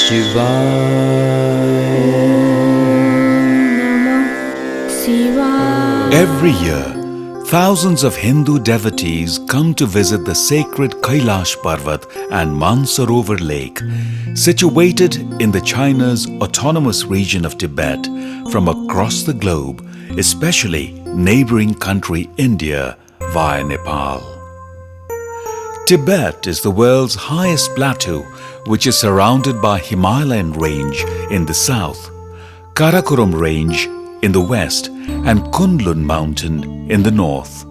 Shivaya. Every year, thousands of Hindu devotees come to visit the sacred Kailash Parvat and Mansarovar Lake, situated in the China's autonomous region of Tibet from across the globe, especially neighboring country India via Nepal. Tibet is the world's highest plateau, which is surrounded by Himalayan range in the south, Karakoram range in the west, and Kunlun mountain in the north.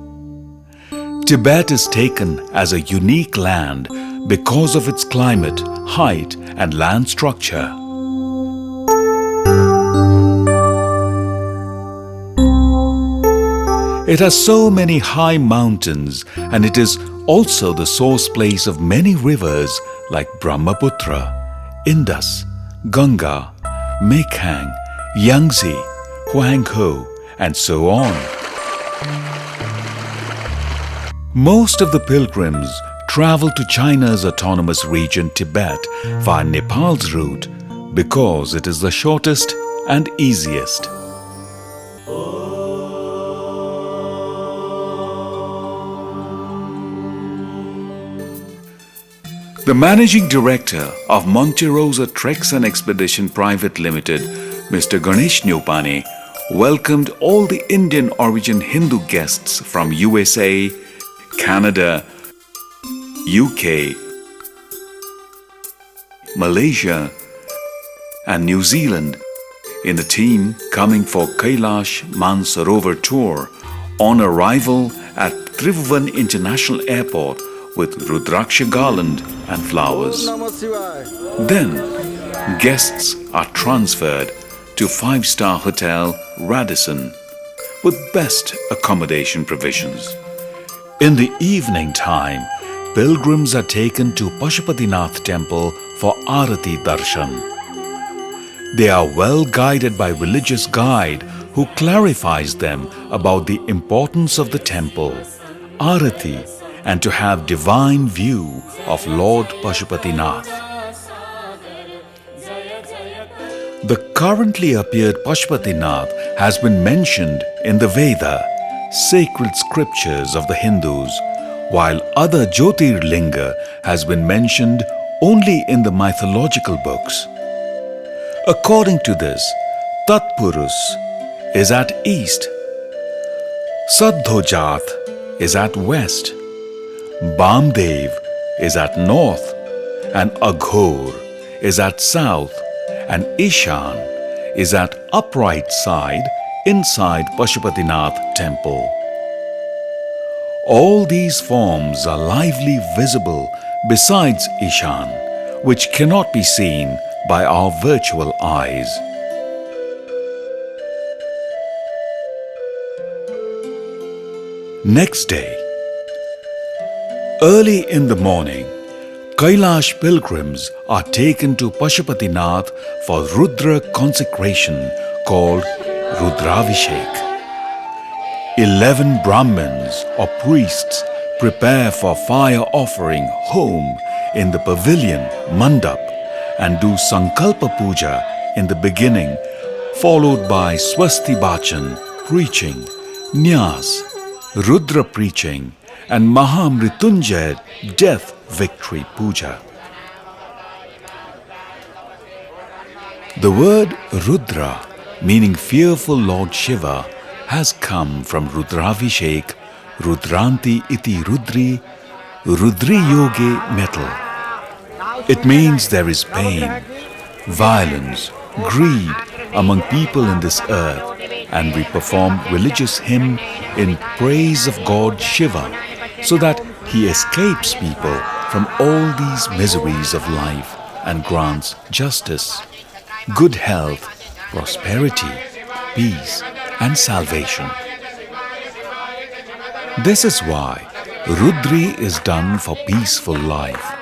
Tibet is taken as a unique land because of its climate, height, and land structure. It has so many high mountains, and it is also the source place of many rivers like Brahmaputra, Indus, Ganga, Mekong, Yangtze, Huanghe, and so on. Most of the pilgrims travel to China's autonomous region Tibet via Nepal's route because it is the shortest and easiest. The Managing Director of Monte Rosa Treks and Expedition Private Limited, Mr. Ganesh Neupane, welcomed all the Indian origin Hindu guests from USA, Canada, UK, Malaysia, and New Zealand in the team coming for Kailash Mansarovar Tour on arrival at Tribhuvan International Airport with Rudraksha garland and flowers. Then, guests are transferred to 5-star hotel Radisson with best accommodation provisions. In the evening time, pilgrims are taken to Pashupatinath temple for Arati Darshan. They are well guided by religious guide who clarifies them about the importance of the temple, Arati, and to have divine view of Lord Pashupatinath. The currently appeared Pashupatinath has been mentioned in the Veda, sacred scriptures of the Hindus, while other Jyotirlinga has been mentioned only in the mythological books. According to this, Tatpurus is at east, Saddhojath is at west, Bamdev is at north, and Aghor is at south, and Ishan is at upright side inside Pashupatinath temple. All these forms are lively visible besides Ishan, which cannot be seen by our virtual eyes. Next day, early in the morning, Kailash pilgrims are taken to Pashupatinath for Rudra consecration called Rudravishek. 11 Brahmins or priests prepare for fire offering home in the pavilion Mandap and do Sankalpa Puja in the beginning, followed by Swasti Bachan preaching, Nyas, Rudra preaching, and Mahamritunjay death victory puja. The word Rudra, meaning fearful Lord Shiva, has come from Rudravishek, Rudranti iti Rudri, Rudri Yoge metal. It means there is pain, violence, greed among people in this earth, and we perform religious hymn in praise of God Shiva, so that he escapes people from all these miseries of life and grants justice, good health, prosperity, peace, and salvation. This is why Rudri is done for peaceful life.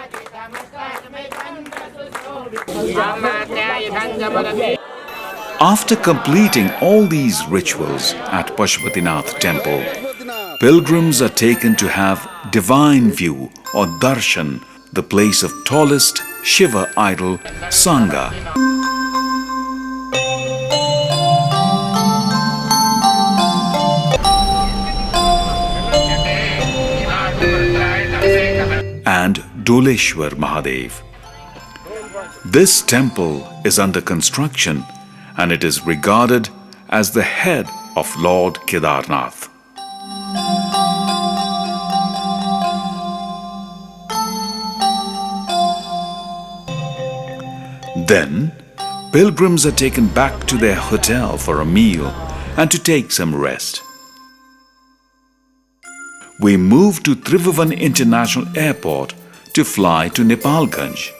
After completing all these rituals at Pashupatinath temple, pilgrims are taken to have divine view or darshan, the place of tallest Shiva idol Sangha. And Doleshwar Mahadev. This temple is under construction and it is regarded as the head of Lord Kedarnath. Then, pilgrims are taken back to their hotel for a meal and to take some rest. We move to Tribhuvan International Airport to fly to Nepalganj.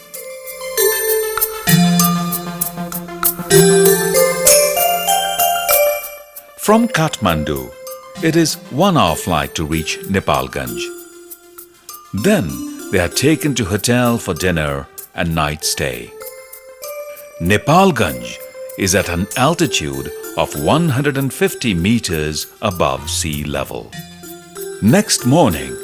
From Kathmandu, it is 1 hour flight to reach Nepalganj. Then they are taken to hotel for dinner and night stay. Nepalganj is at an altitude of 150 meters above sea level. Next morning,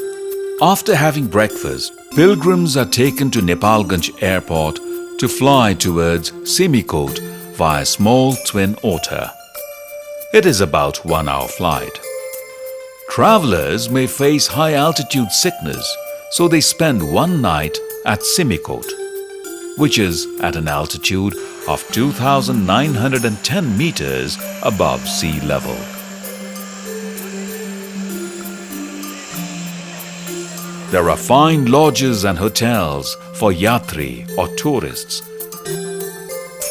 after having breakfast, pilgrims are taken to Nepalganj Airport to fly towards Simikot via small twin otter. It is about 1 hour flight. Travelers may face high altitude sickness, so they spend one night at Simikot, which is at an altitude of 2,910 meters above sea level. There are fine lodges and hotels for yatri or tourists.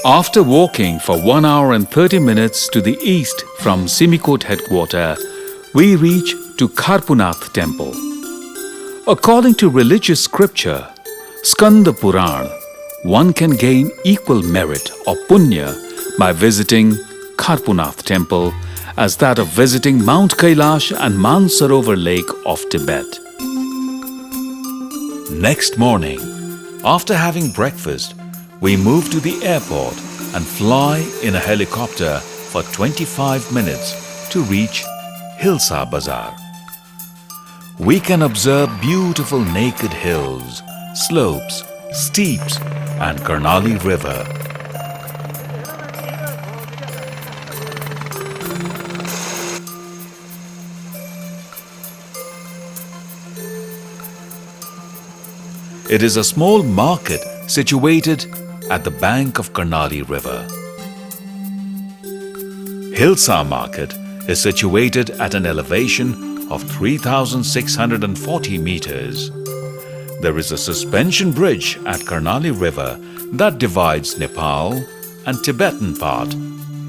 After walking for 1 hour and 30 minutes to the east from Simikot headquarters, we reach to Kharpunath temple. According to religious scripture, Skanda Puran, one can gain equal merit or punya by visiting Kharpunath temple as that of visiting Mount Kailash and Mansarovar Lake of Tibet. Next morning, after having breakfast, we move to the airport and fly in a helicopter for 25 minutes to reach Hilsa Bazar. We can observe beautiful naked hills, slopes, steeps and Karnali River. It is a small market situated at the bank of Karnali River. Hilsa Market is situated at an elevation of 3,640 meters. There is a suspension bridge at Karnali River that divides Nepal and Tibetan part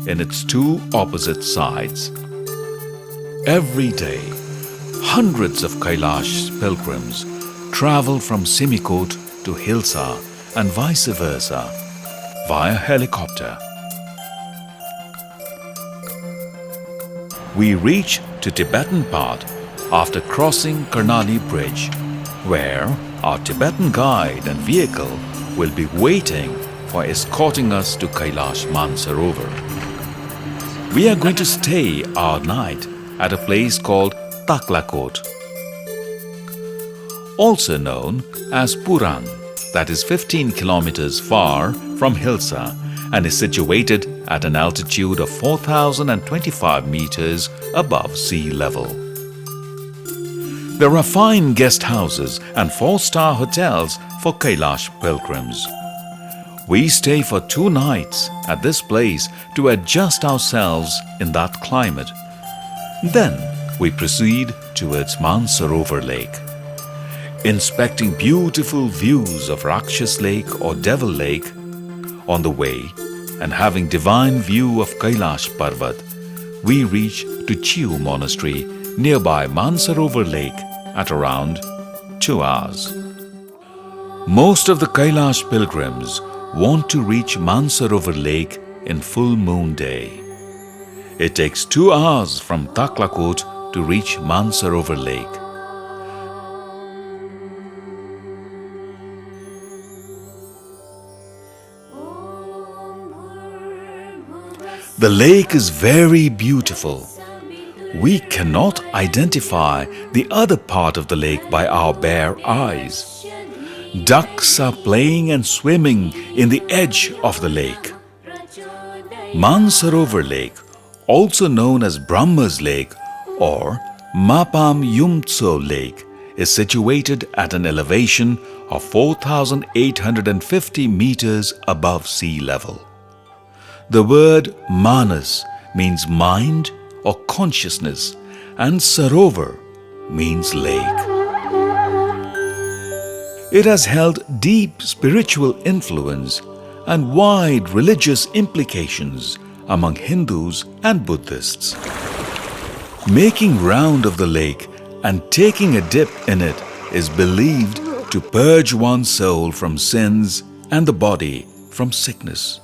in its two opposite sides. Every day, hundreds of Kailash pilgrims travel from Simikot to Hilsa and vice versa via helicopter. We reach to Tibetan part after crossing Karnali Bridge, where our Tibetan guide and vehicle will be waiting for escorting us to Kailash Mansarovar. We are going to stay our night at a place called Taklakot, also known as Puran, that is 15 kilometers far from Hilsa and is situated at an altitude of 4,025 meters above sea level. There are fine guest houses and 4-star hotels for Kailash pilgrims. We stay for 2 nights at this place to adjust ourselves in that climate. Then we proceed towards Mansarovar Lake. Inspecting beautiful views of Rakshas Lake or Devil Lake on the way and having divine view of Kailash Parvat, we reach to Chiu Monastery nearby Mansarovar Lake at around 2 hours. Most of the Kailash pilgrims want to reach Mansarovar Lake in full moon day. It takes 2 hours from Taklakot to reach Mansarovar Lake. The lake is very beautiful. We cannot identify the other part of the lake by our bare eyes. Ducks are playing and swimming in the edge of the lake. Mansarovar Lake, also known as Brahma's Lake or Mapam Yumtso Lake, is situated at an elevation of 4,850 meters above sea level. The word Manas means mind or consciousness, and Sarovar means lake. It has held deep spiritual influence and wide religious implications among Hindus and Buddhists. Making round of the lake and taking a dip in it is believed to purge one's soul from sins and the body from sickness.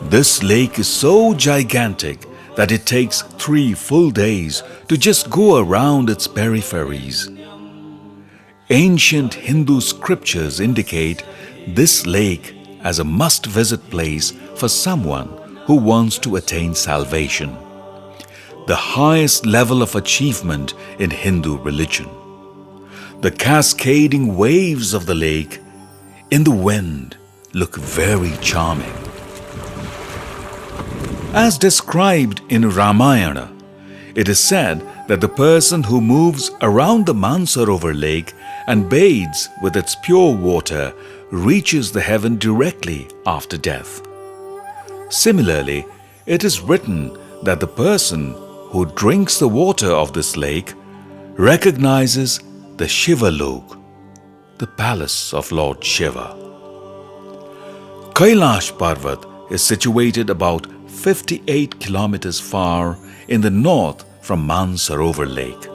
This lake is so gigantic that it takes 3 full days to just go around its peripheries. Ancient Hindu scriptures indicate this lake as a must-visit place for someone who wants to attain salvation, the highest level of achievement in Hindu religion. The cascading waves of the lake in the wind look very charming. As described in Ramayana, it is said that the person who moves around the Mansarovar Lake and bathes with its pure water reaches the heaven directly after death. Similarly, it is written that the person who drinks the water of this lake recognizes the Shiva Lok, the palace of Lord Shiva. Kailash Parvat is situated about 58 kilometers far in the north from Mansarovar Lake.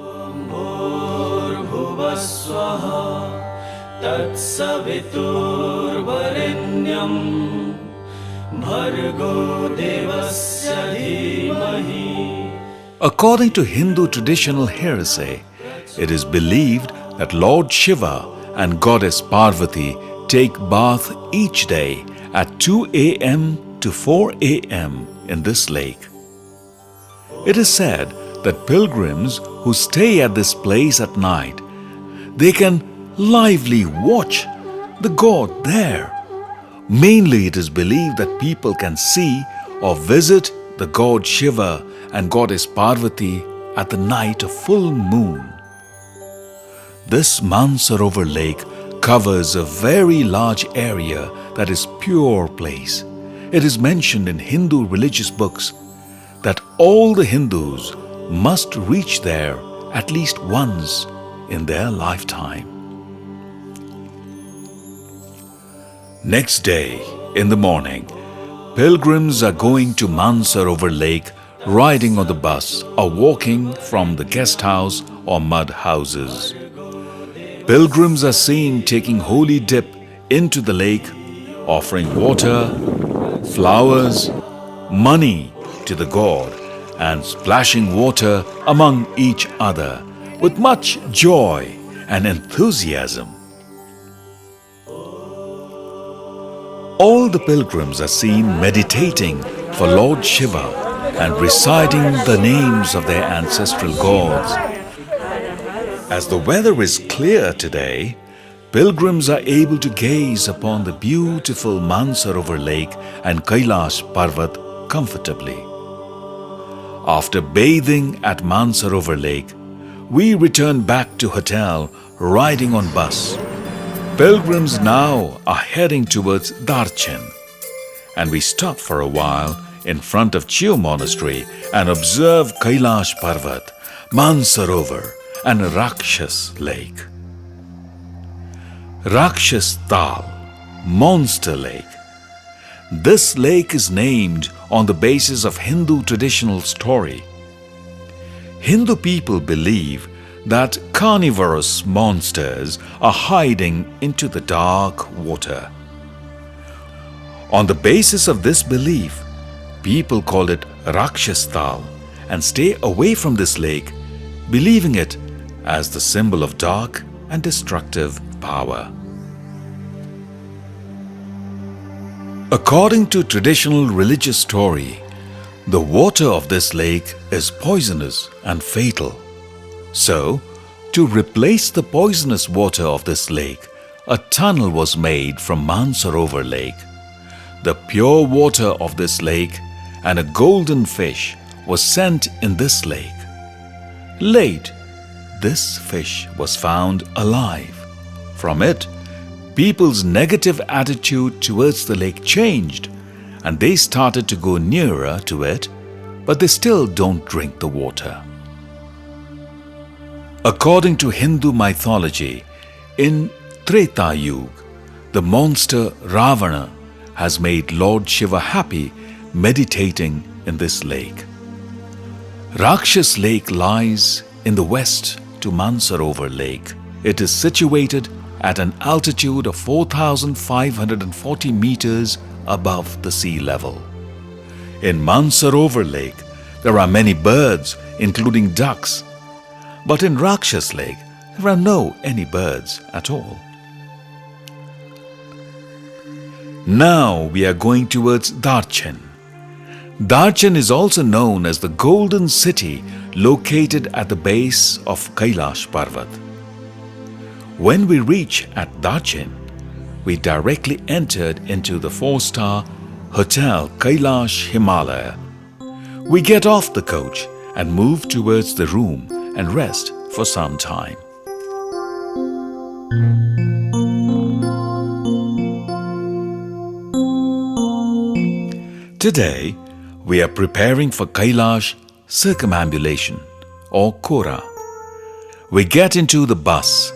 According to Hindu traditional hearsay, it is believed that Lord Shiva and Goddess Parbati take bath each day at 2 a.m. to 4 a.m. in this lake. It is said that pilgrims who stay at this place at night, they can lively watch the god there. Mainly it is believed that people can see or visit the god Shiva and goddess Parvati at the night of full moon. This Mansarovar Lake covers a very large area that is pure place. It is mentioned in Hindu religious books that all the Hindus must reach there at least once in their lifetime. Next day, in the morning, pilgrims are going to Mansarovar Lake riding on the bus or walking from the guest house or mud houses. Pilgrims are seen taking holy dip into the lake, offering water, flowers, money to the god and splashing water among each other with much joy and enthusiasm. All the pilgrims are seen meditating for Lord Shiva and reciting the names of their ancestral gods. As the weather is clear today, pilgrims are able to gaze upon the beautiful Mansarovar Lake and Kailash Parvat comfortably. After bathing at Mansarovar Lake, we return back to hotel riding on bus. Pilgrims now are heading towards Darshan, and we stop for a while in front of Chiu Monastery and observe Kailash Parvat, Mansarovar and Rakshas Lake. Rakshas Tal, Monster Lake. This lake is named on the basis of Hindu traditional story. Hindu people believe that carnivorous monsters are hiding into the dark water. On the basis of this belief, people call it Rakshas Tal and stay away from this lake, believing it as the symbol of dark and destructive power. According to traditional religious story, the water of this lake is poisonous and fatal. So, to replace the poisonous water of this lake, a tunnel was made from Mansarovar Lake. The pure water of this lake and a golden fish was sent in this lake. Late, this fish was found alive. From it, people's negative attitude towards the lake changed and they started to go nearer to it, but they still don't drink the water. According to Hindu mythology, in Treta Yuga, the monster Ravana has made Lord Shiva happy meditating in this lake. Rakshas Lake lies in the west to Mansarovar Lake. It is situated at an altitude of 4,540 meters above the sea level. In Mansarovar Lake, there are many birds, including ducks. But in Rakshas Lake, there are any birds at all. Now we are going towards Darshan. Darshan is also known as the Golden City, located at the base of Kailash Parvat. When we reach at Darshan, we directly entered into the 4-star Hotel Kailash Himalaya. We get off the coach and move towards the room and rest for some time. Today, we are preparing for Kailash circumambulation or Kora. We get into the bus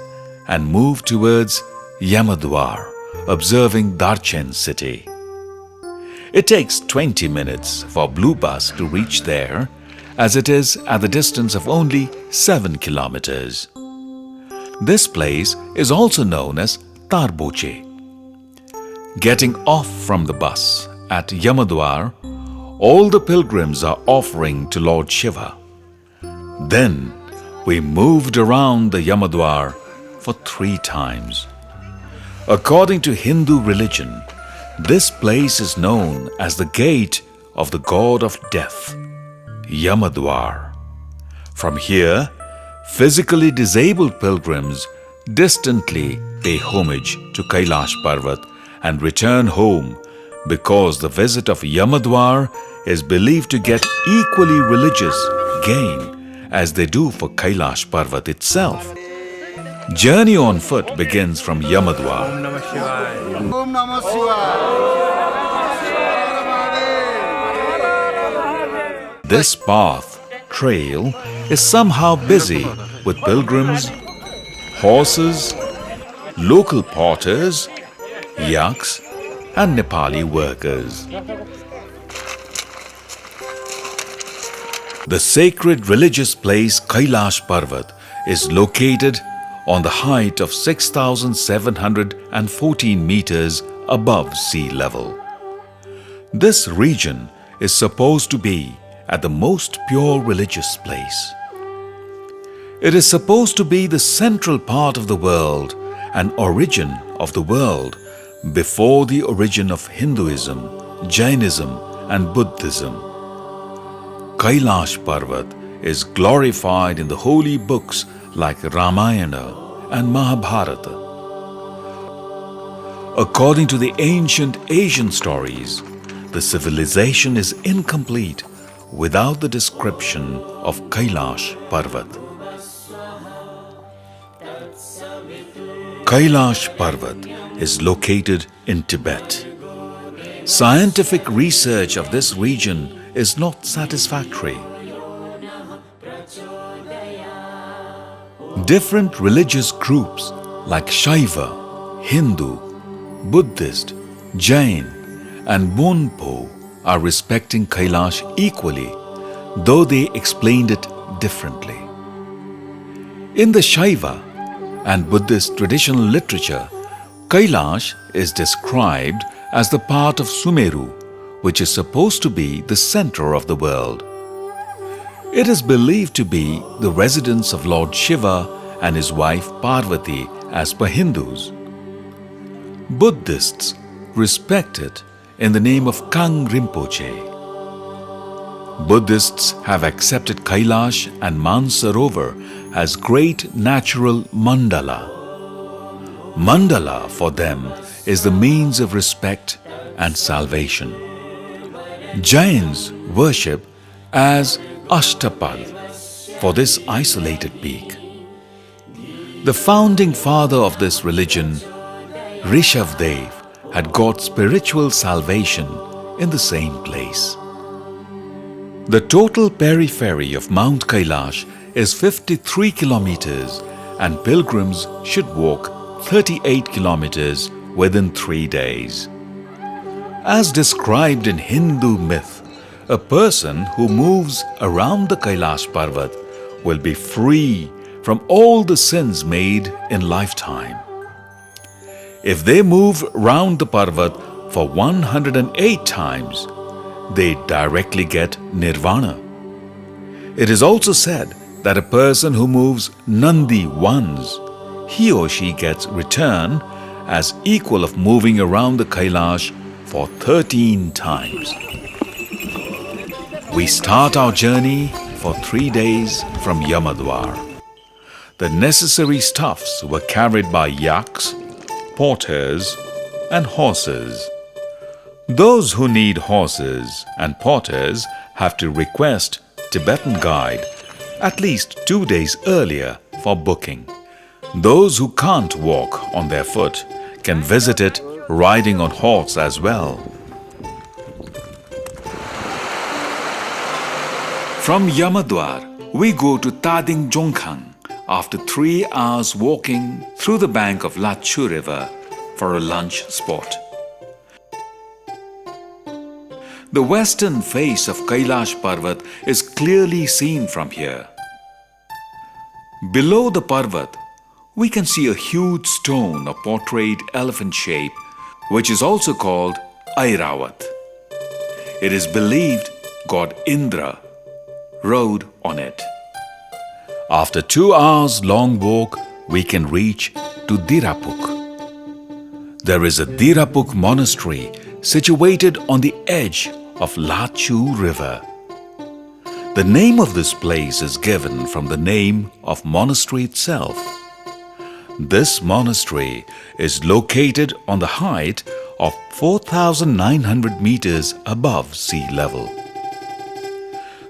and move towards Yamadwar, observing Darshan city. It takes 20 minutes for Blue Bus to reach there, as it is at the distance of only 7 kilometers. This place is also known as Tarboche. Getting off from the bus at Yamadwar, all the pilgrims are offering to Lord Shiva. Then we moved around the Yamadwar for 3 times. According to Hindu religion, this place is known as the gate of the god of death, Yamadwar. From here, physically disabled pilgrims distantly pay homage to Kailash Parvat and return home because the visit of Yamadwar is believed to get equally religious gain as they do for Kailash Parvat itself. Journey on foot begins from Yamadwar. This path, trail, is somehow busy with pilgrims, horses, local potters, yaks, and Nepali workers. The sacred religious place Kailash Parvat is located on the height of 6,714 meters above sea level. This region is supposed to be at the most pure religious place. It is supposed to be the central part of the world and origin of the world before the origin of Hinduism, Jainism and Buddhism. Kailash Parvat is glorified in the holy books like Ramayana and Mahabharata. According to the ancient Asian stories, the civilization is incomplete without the description of Kailash Parvat. Kailash Parvat is located in Tibet. Scientific research of this region is not satisfactory. Different religious groups like Shaiva, Hindu, Buddhist, Jain and Bonpo are respecting Kailash equally, though they explained it differently. In the Shaiva and Buddhist traditional literature, Kailash is described as the part of Sumeru, which is supposed to be the center of the world. It is believed to be the residence of Lord Shiva and his wife Parvati as per Hindus. Buddhists respect it in the name of Kang Rinpoche. Buddhists have accepted Kailash and Mansarovar as great natural mandala. Mandala for them is the means of respect and salvation. Jains worship as Ashtapad for this isolated peak. The founding father of this religion, Rishabdev, had got spiritual salvation in the same place. The total periphery of Mount Kailash is 53 kilometers and pilgrims should walk 38 kilometers within 3 days. As described in Hindu myth, a person who moves around the Kailash Parvat will be free from all the sins made in lifetime. If they move round the Parvat for 108 times, they directly get nirvana. It is also said that a person who moves Nandi once, he or she gets return as equal of moving around the Kailash for 13 times. We start our journey for 3 days from Yamadwar. The necessary stuffs were carried by yaks, porters and horses. Those who need horses and porters have to request Tibetan guide at least 2 days earlier for booking. Those who can't walk on their foot can visit it riding on horse as well. From Yamadwar, we go to Tading Jongkhang after 3 hours walking through the bank of Lachu River for a lunch spot. The western face of Kailash Parvat is clearly seen from here. Below the Parvat, we can see a huge stone of portrayed elephant shape, which is also called Airawat. It is believed God Indra rode on it. After 2 hours long walk, we can reach to Dirapuk. There is a Dirapuk monastery situated on the edge of Lachu River. The name of this place is given from the name of monastery itself. This monastery is located on the height of 4,900 meters above sea level.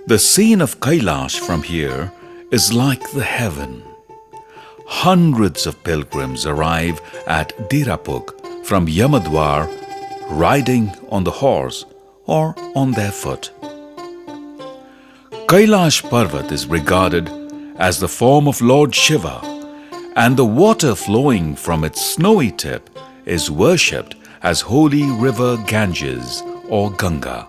The scene of Kailash from here is like the heaven. Hundreds of pilgrims arrive at Dirapuk from Yamadwar riding on the horse or on their foot. Kailash Parvat is regarded as the form of Lord Shiva, and the water flowing from its snowy tip is worshipped as holy river Ganges or Ganga.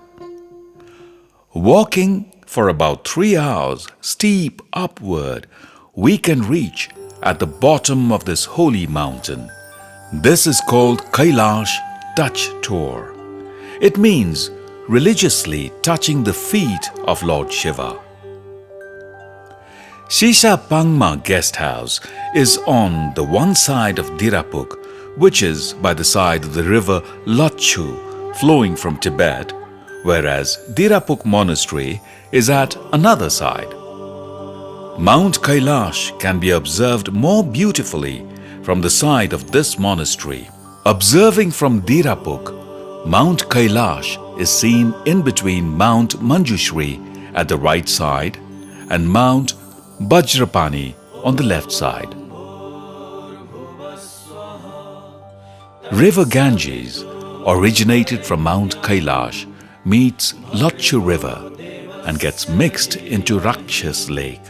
Walking for about 3 hours steep upward, we can reach at the bottom of this holy mountain. This is called Kailash Touch Tour. It means religiously touching the feet of Lord Shiva. Shisha Pangma Guest House is on the one side of Dirapuk, which is by the side of the river Lachu flowing from Tibet, whereas Dirapuk Monastery is at another side. Mount Kailash can be observed more beautifully from the side of this monastery. Observing from Dirapuk, Mount Kailash is seen in between Mount Manjushri at the right side and Mount Bajrapani on the left side. River Ganges, originated from Mount Kailash, meets Lachu River and gets mixed into Rakshas Lake.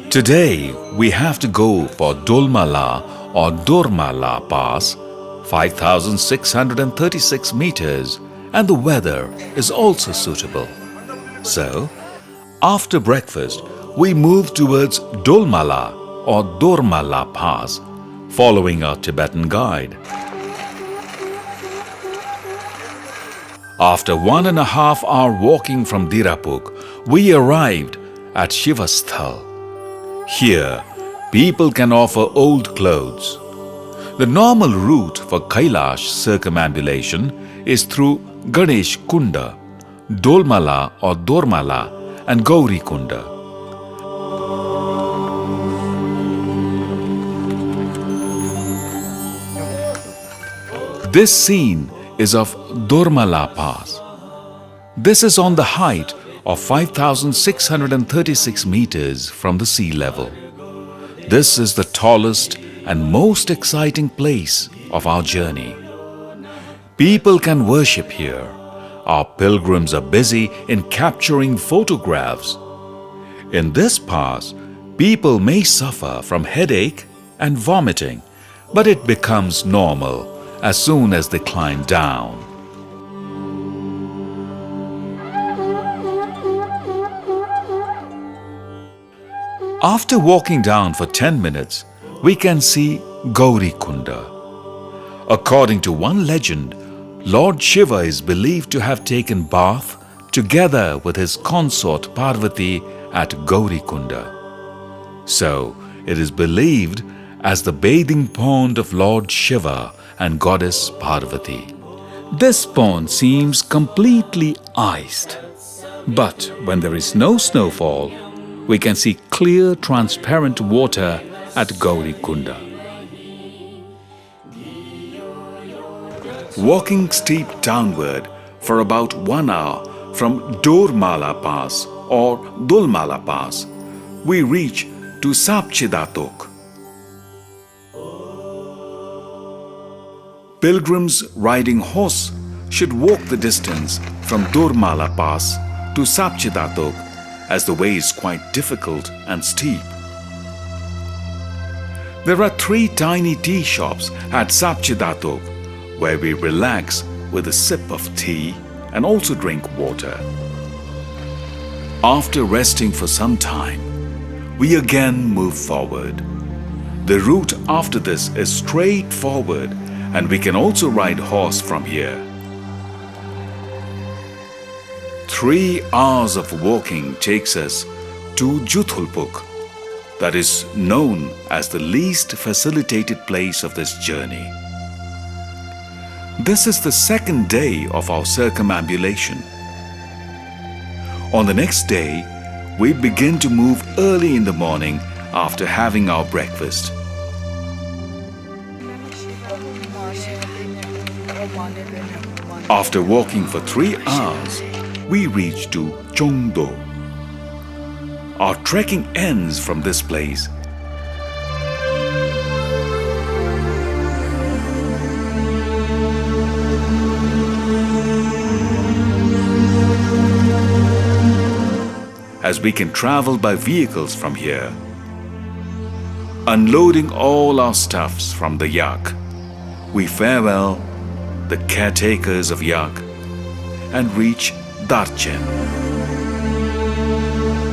Today, we have to go for Dolmala or Dormala Pass, 5,636 meters, and the weather is also suitable. So, after breakfast, we move towards Dolmala or Dormala Pass, following our Tibetan guide. After 1.5 hours walking from Dirapuk, we arrived at Shivasthal. Here, people can offer old clothes. The normal route for Kailash circumambulation is through Ganesh Kunda, Dolmala or Dormala, and Gauri Kunda. This scene is of Durmala Pass. This is on the height of 5,636 meters from the sea level. This is the tallest and most exciting place of our journey. People can worship here. Our pilgrims are busy in capturing photographs. In this pass, people may suffer from headache and vomiting, but it becomes normal as soon as they climb down. After walking down for 10 minutes, we can see Gaurikunda. According to one legend, Lord Shiva is believed to have taken bath together with his consort Parvati at Gaurikunda. So, it is believed as the bathing pond of Lord Shiva and Goddess Parvati. This pond seems completely iced. But when there is no snowfall, we can see clear, transparent water at Gaurikunda. Walking steep downward for about 1 hour from Durmala Pass or Dulmala Pass, we reach to Sapchidatok. Pilgrims riding horse should walk the distance from Durmala Pass to Sapchidatok, as the way is quite difficult and steep. There are 3 tiny tea shops at Sapchidatok where we relax with a sip of tea and also drink water. After resting for some time, we again move forward. The route after this is straightforward and we can also ride horse from here. 3 hours of walking takes us to Juthulpuk, that is known as the least facilitated place of this journey. This is the 2nd day of our circumambulation. On the next day, we begin to move early in the morning after having our breakfast. After walking for 3 hours, we reach to Chongdo. Our trekking ends from this place. As we can travel by vehicles from here. Unloading all our stuffs from the yak, we farewell the caretakers of yak and reach Darshan.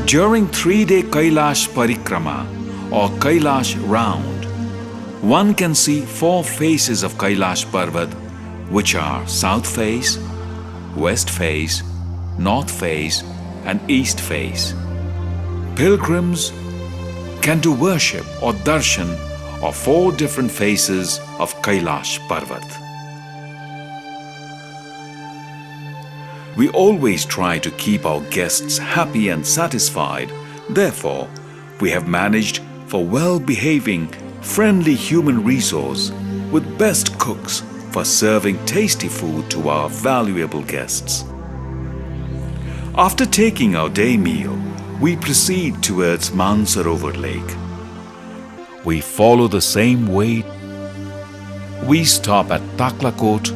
During 3-day Kailash Parikrama or Kailash round, one can see 4 faces of Kailash Parvat, which are south face, west face, north face and east face. Pilgrims can do worship or darshan of 4 different faces of Kailash Parvat. We always try to keep our guests happy and satisfied. Therefore, we have managed for well-behaving, friendly human resource with best cooks for serving tasty food to our valuable guests. After taking our day meal, we proceed towards Mansarovar Lake. We follow the same way. We stop at Taklakot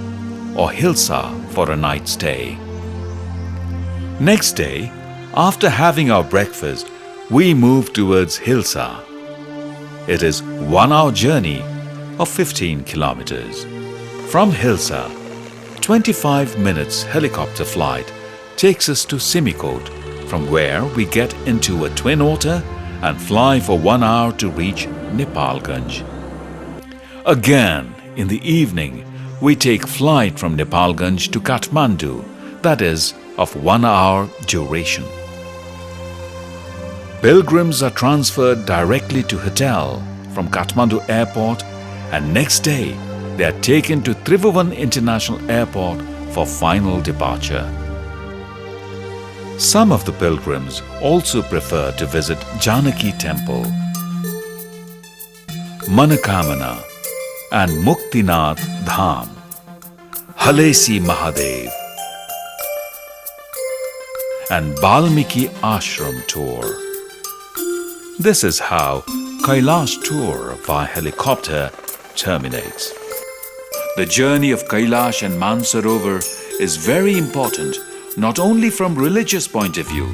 or Hilsa for a night stay. Next day, after having our breakfast, we move towards Hilsa. It is 1-hour journey of 15 kilometers. From Hilsa, 25 minutes helicopter flight takes us to Simikot, from where we get into a twin otter and fly for 1 hour to reach Nepalganj. Again, in the evening, we take flight from Nepalganj to Kathmandu, that is, of 1 hour duration. Pilgrims are transferred directly to hotel from Kathmandu Airport and next day they are taken to Tribhuvan International Airport for final departure. Some of the pilgrims also prefer to visit Janaki Temple, Manakamana and Muktinath Dham. Halesi Mahadev, and Balmiki Ashram Tour. This is how Kailash Tour via helicopter terminates. The journey of Kailash and Mansarovar is very important not only from religious point of view,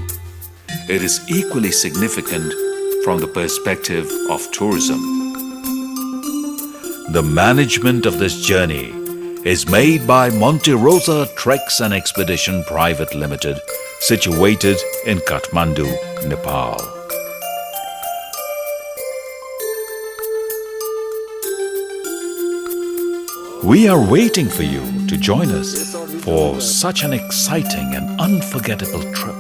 it is equally significant from the perspective of tourism. The management of this journey is made by Monte Rosa Treks and Expedition Private Limited, situated in Kathmandu, Nepal. We are waiting for you to join us for such an exciting and unforgettable trip.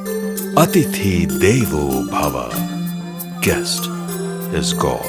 Atithi Devo Bhava. Guest is God.